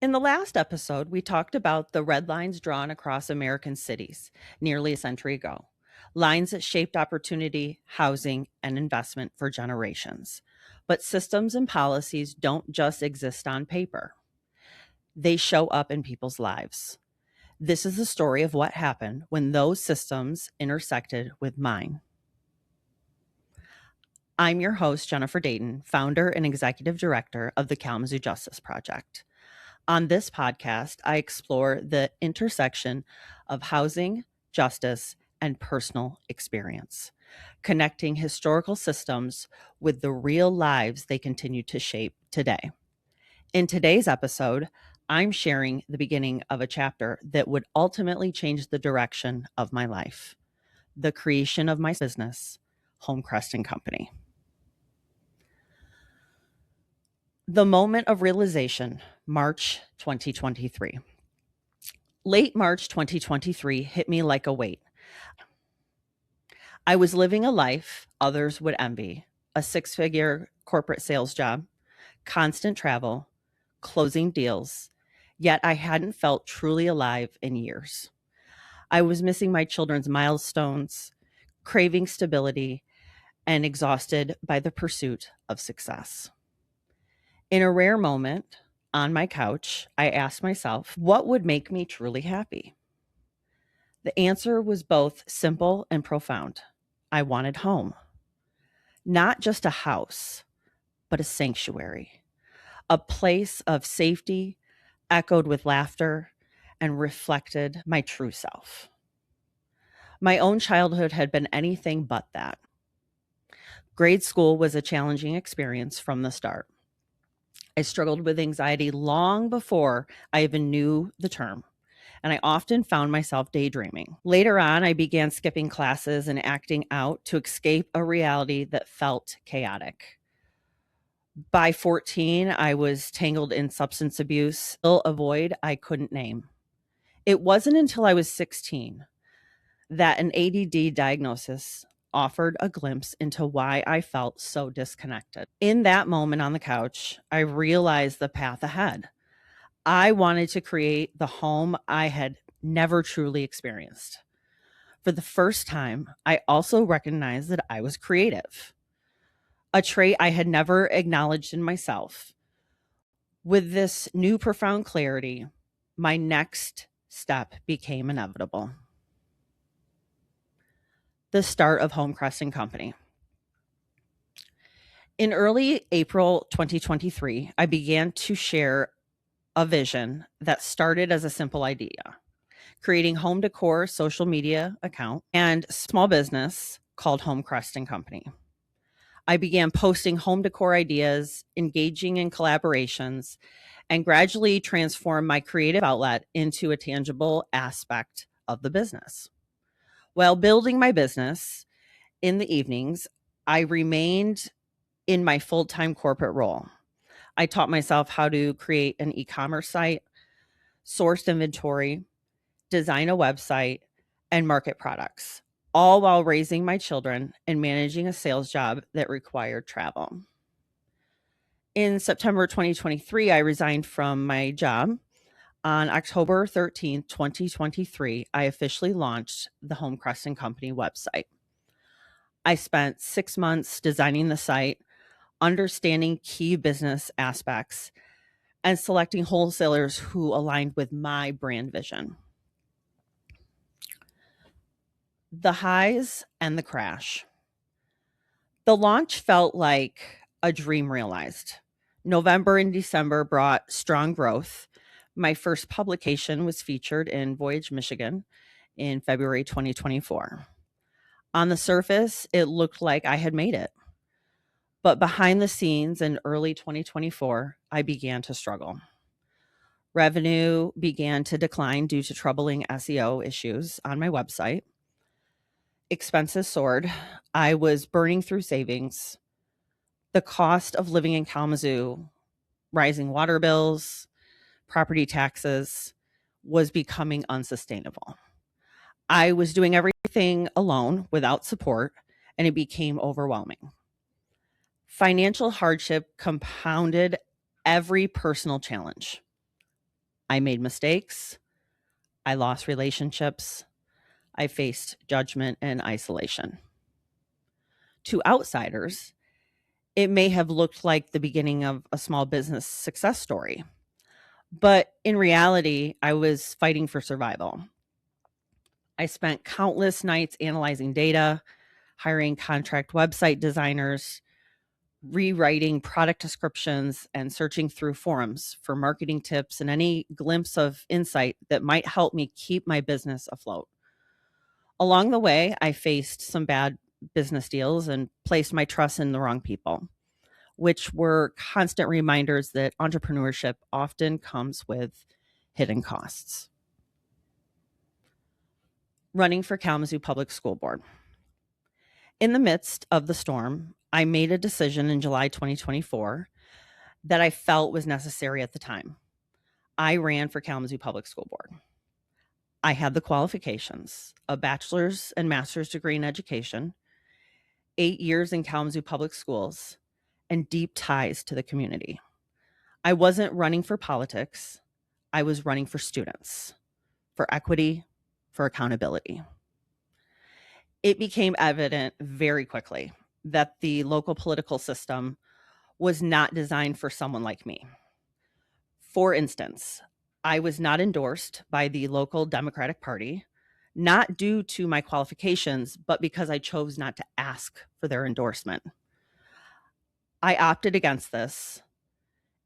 In the last episode, we talked about the red lines drawn across American cities nearly a century ago, lines that shaped opportunity, housing, and investment for generations. But systems and policies don't just exist on paper, they show up in people's lives. This is the story of what happened when those systems intersected with mine. I'm your host, Jennifer Dayton, founder and executive director of the Kalamazoo Justice Project. On this podcast, I explore the intersection of housing, justice, and personal experience, connecting historical systems with the real lives they continue to shape today. In today's episode, I'm sharing the beginning of a chapter that would ultimately change the direction of my life, the creation of my business, Homecrest Company. The moment of realization, March 2023. Late March 2023 hit me like a weight. I was living a life others would envy, a six-figure corporate sales job, constant travel, closing deals, yet I hadn't felt truly alive in years. I was missing my children's milestones, craving stability, and exhausted by the pursuit of success. In a rare moment, on my couch, I asked myself, what would make me truly happy? The answer was both simple and profound. I wanted home. Not just a house, but a sanctuary, a place of safety, echoed with laughter, and reflected my true self. My own childhood had been anything but that. Grade school was a challenging experience from the start. I struggled with anxiety long before I even knew the term, and I often found myself daydreaming. Later on, I began skipping classes and acting out to escape a reality that felt chaotic. By 14, I was tangled in substance abuse, still a void I couldn't name. It wasn't until I was 16 that an ADD diagnosis offered a glimpse into why I felt so disconnected. In that moment on the couch, I realized the path ahead. I wanted to create the home I had never truly experienced. For the first time, I also recognized that I was creative, a trait I had never acknowledged in myself. With this new profound clarity, my next step became inevitable. The start of Homecrest Company. In early April 2023, I began to share a vision that started as a simple idea, creating home decor social media account and small business called Homecrest Company. I began posting home decor ideas, engaging in collaborations, and gradually transformed my creative outlet into a tangible aspect of the business. While building my business in the evenings, I remained in my full-time corporate role. I taught myself how to create an e-commerce site, source inventory, design a website, and market products, all while raising my children and managing a sales job that required travel. In September 2023, I resigned from my job. On October 13th, 2023, I officially launched the Homecrest Company website. I spent 6 months designing the site, understanding key business aspects, and selecting wholesalers who aligned with my brand vision. The highs and the crash. The launch felt like a dream realized. November and December brought strong growth. My first publication was featured in Voyage, Michigan in February 2024. On the surface, it looked like I had made it. But behind the scenes in early 2024, I began to struggle. Revenue began to decline due to troubling SEO issues on my website. Expenses soared. I was burning through savings. The cost of living in Kalamazoo, rising water bills, property taxes was becoming unsustainable. I was doing everything alone without support, and it became overwhelming. Financial hardship compounded every personal challenge. I made mistakes. I lost relationships. I faced judgment and isolation. To outsiders, it may have looked like the beginning of a small business success story. But in reality, I was fighting for survival. I spent countless nights analyzing data, hiring contract website designers, rewriting product descriptions, and searching through forums for marketing tips and any glimpse of insight that might help me keep my business afloat. Along the way, I faced some bad business deals and placed my trust in the wrong people, which were constant reminders that entrepreneurship often comes with hidden costs. Running for Kalamazoo Public School Board. In the midst of the storm, I made a decision in July 2024 that I felt was necessary at the time. I ran for Kalamazoo Public School Board. I had the qualifications, a bachelor's and master's degree in education, 8 years in Kalamazoo Public Schools, and deep ties to the community. I wasn't running for politics. I was running for students, for equity, for accountability. It became evident very quickly that the local political system was not designed for someone like me. For instance, I was not endorsed by the local Democratic Party, not due to my qualifications, but because I chose not to ask for their endorsement. I opted against this.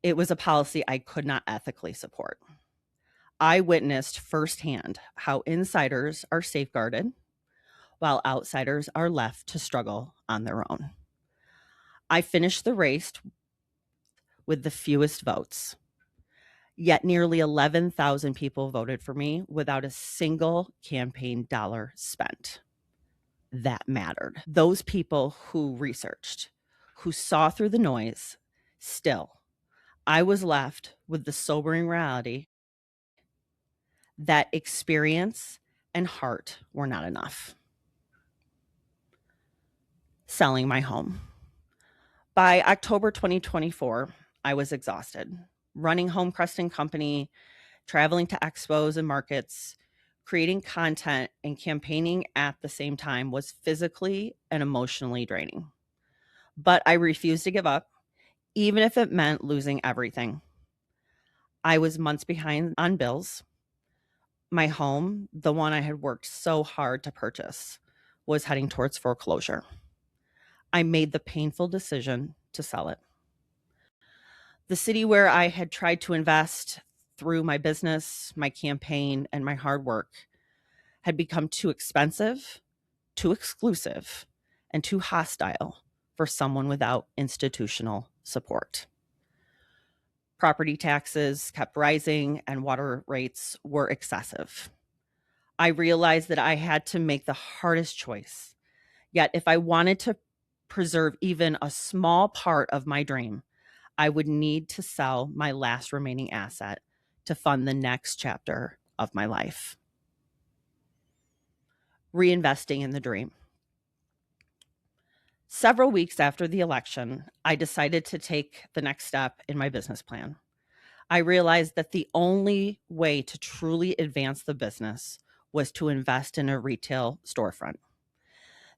It was a policy I could not ethically support. I witnessed firsthand how insiders are safeguarded while outsiders are left to struggle on their own. I finished the race with the fewest votes, yet nearly 11,000 people voted for me without a single campaign dollar spent. That mattered. Those people who researched, who saw through the noise, still, I was left with the sobering reality that experience and heart were not enough. Selling my home. By October 2024, I was exhausted. Running Homecrest Co, traveling to expos and markets, creating content, and campaigning at the same time was physically and emotionally draining. But I refused to give up, even if it meant losing everything. I was months behind on bills. My home, the one I had worked so hard to purchase, was heading towards foreclosure. I made the painful decision to sell it. The city where I had tried to invest through my business, my campaign, and my hard work had become too expensive, too exclusive, and too hostile for someone without institutional support. Property taxes kept rising and water rates were excessive. I realized that I had to make the hardest choice. Yet if I wanted to preserve even a small part of my dream, I would need to sell my last remaining asset to fund the next chapter of my life. Reinvesting in the dream. Several weeks after the election, I decided to take the next step in my business plan. I realized that the only way to truly advance the business was to invest in a retail storefront.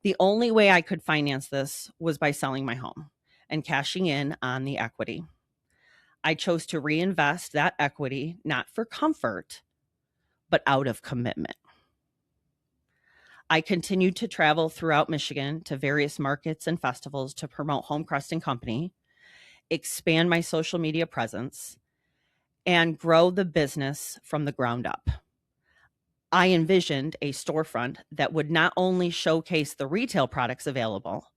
The only way I could finance this was by selling my home and cashing in on the equity. I chose to reinvest that equity, not for comfort, but out of commitment. I continued to travel throughout Michigan to various markets and festivals to promote Homecrest Co, expand my social media presence, and grow the business from the ground up. I envisioned a storefront that would not only showcase the retail products available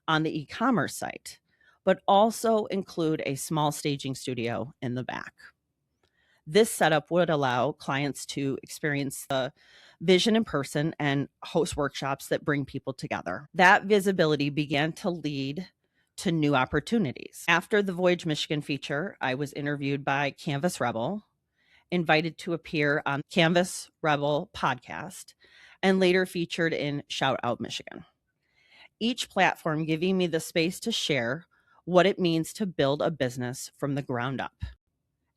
on the e-commerce site, but also include a small staging studio in the back. This setup would allow clients to experience the vision in person and host workshops that bring people together. That visibility began to lead to new opportunities. After the Voyage Michigan feature, I was interviewed by Canvas Rebel, invited to appear on Canvas Rebel podcast, and later featured in Shout Out Michigan. Each platform giving me the space to share what it means to build a business from the ground up.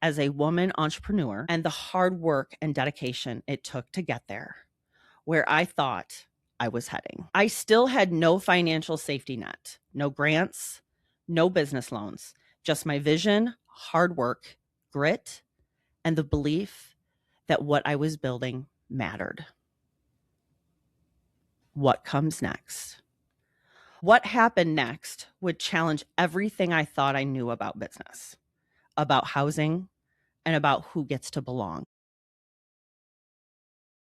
as a woman entrepreneur and the hard work and dedication it took to get there, where I thought I was heading. I still had no financial safety net, no grants, no business loans, just my vision, hard work, grit, and the belief that what I was building mattered. What comes next? What happened next would challenge everything I thought I knew about business, about housing, and about who gets to belong.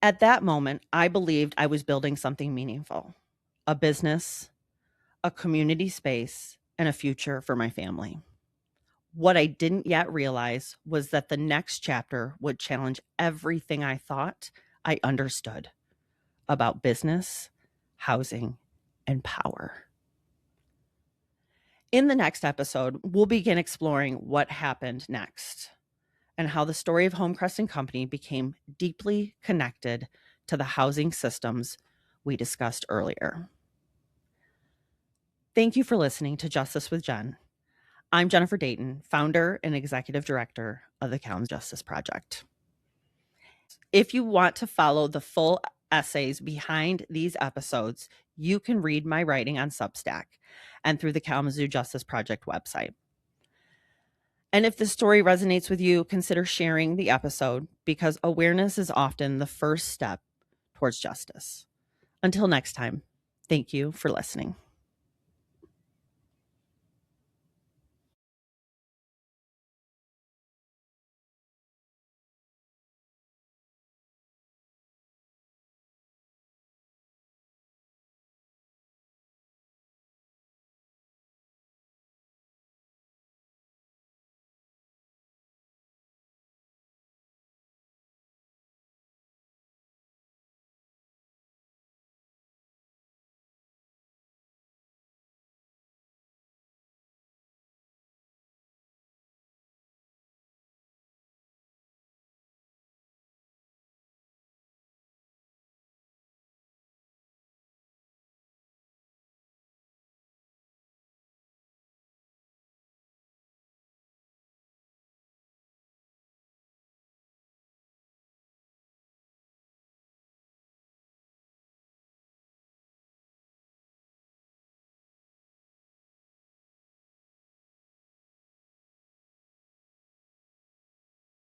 At that moment, I believed I was building something meaningful, a business, a community space, and a future for my family. What I didn't yet realize was that the next chapter would challenge everything I thought I understood about business, housing, and power. In the next episode, we'll begin exploring what happened next and how the story of Homecrest Company became deeply connected to the housing systems we discussed earlier. Thank you for listening to Justice with Jen. I'm Jennifer Dayton, founder and executive director of the County Justice Project. If you want to follow the full essays behind these episodes, you can read my writing on Substack and through the Kalamazoo Justice Project website. And if the story resonates with you, consider sharing the episode because awareness is often the first step towards justice. Until next time, thank you for listening.